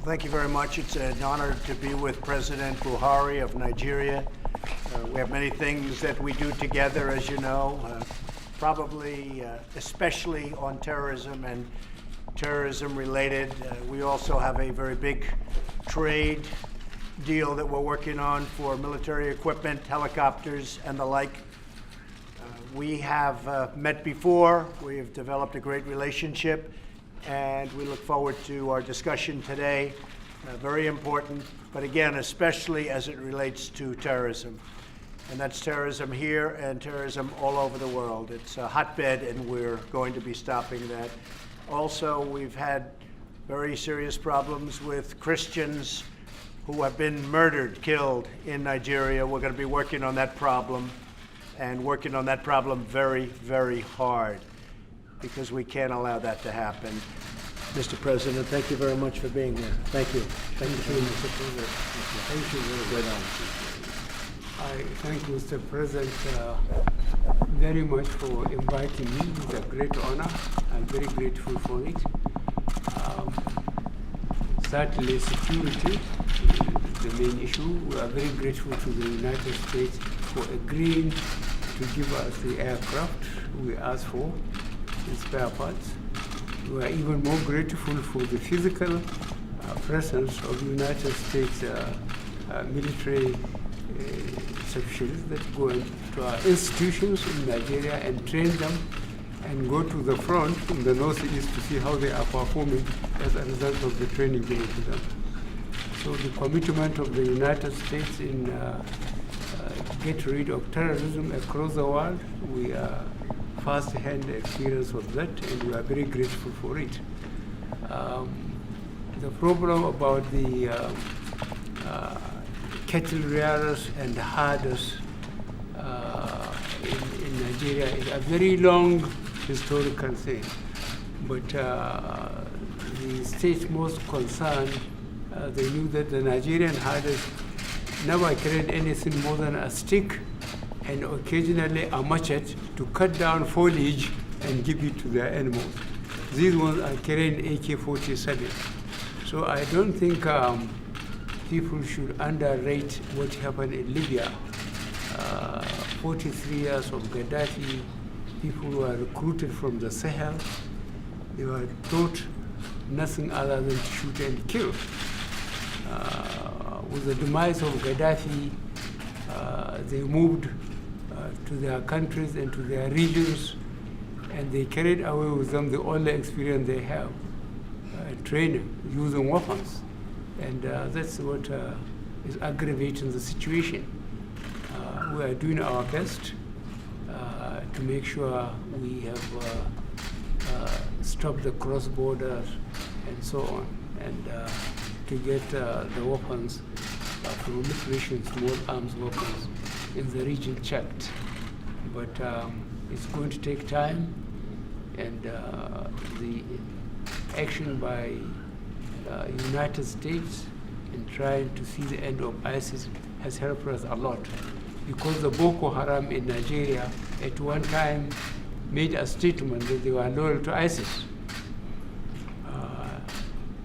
Thank you very much. It's an honor to be with President Buhari of Nigeria. We have many things that we do together, as you know, probably especially on terrorism and terrorism related. We also have a very big trade deal that we're working on for military equipment, helicopters, and the like. We have met before. We have developed a great relationship, and we look forward to our discussion today. Very important, but again, especially as it relates to terrorism. And that's terrorism here and terrorism all over the world. It's a hotbed, and we're going to be stopping that. Also, we've had very serious problems with Christians who have been murdered, killed in Nigeria. We're going to be working on that problem, and working on that problem very, very hard, because we can't allow that to happen. Mr. President, thank you very much for being here. Thank you. Thank you, Mr. President. Thank you very much. I thank Mr. President very much for inviting me. It's a great honor. I'm very grateful for it. Certainly security is the main issue. We are very grateful to the United States for agreeing to give us the aircraft we asked for, the spare parts. We are even more grateful for the physical presence of United States military officials that go to our institutions in Nigeria and train them and go to the front in the northeast to see how they are performing as a result of the training given to them. So the commitment of the United States in get rid of terrorism across the world, we are first-hand experience of that, and we are very grateful for it. The problem about the cattle rearers and herders in Nigeria is a very long historical thing, but the states most concerned, they knew that the Nigerian herders never carried anything more than a stick and occasionally a machete to cut down foliage and give it to their animals. These ones are carrying AK-47. So I don't think people should underrate what happened in Libya. 43 years of Gaddafi, people were recruited from the Sahel. They were taught nothing other than to shoot and kill. With the demise of Gaddafi, they moved to their countries and to their regions, and they carried away with them the only experience they have, training, using weapons. And that's what is aggravating the situation. We are doing our best to make sure we have stopped the cross borders and so on, and to get the weapons, proliferation small arms weapons in the region checked. But it's going to take time, and the action by United States in trying to see the end of ISIS has helped us a lot, because the Boko Haram in Nigeria at one time made a statement that they were loyal to ISIS.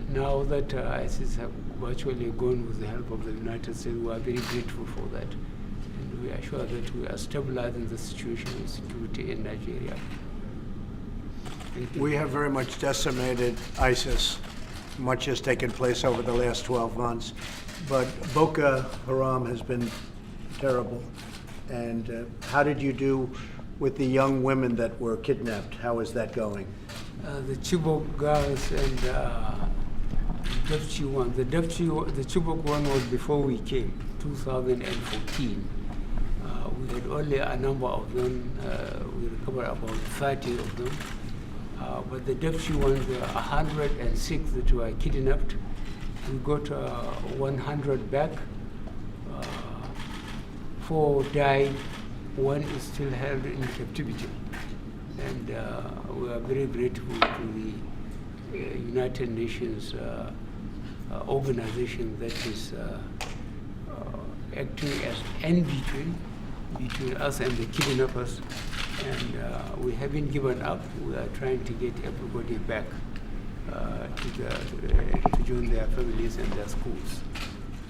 Now that ISIS have virtually gone with the help of the United States, we are very grateful for that. And we are sure that we are stabilizing the situation of security in Nigeria. We have very much decimated ISIS. Much has taken place over the last 12 months. But Boko Haram has been terrible. And how did you do with the young women that were kidnapped? How is that going? The Chibok girls and Dapchi one. The Chibok one was before we came, 2014. We had only a number of them. We recovered about 30 of them. But the Dapchi ones were 106 that were kidnapped. We got 100 back. 4 died. 1 is still held in captivity. And we are very grateful to the United Nations organization that is acting as in between us and the kidnappers. And we haven't given up. We are trying to get everybody back. to join their families and their schools.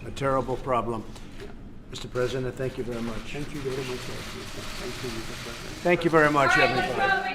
A terrible problem. Mr. President, thank you very much. Thank you very much. Thank you, Mr. President. Thank you very much, everybody.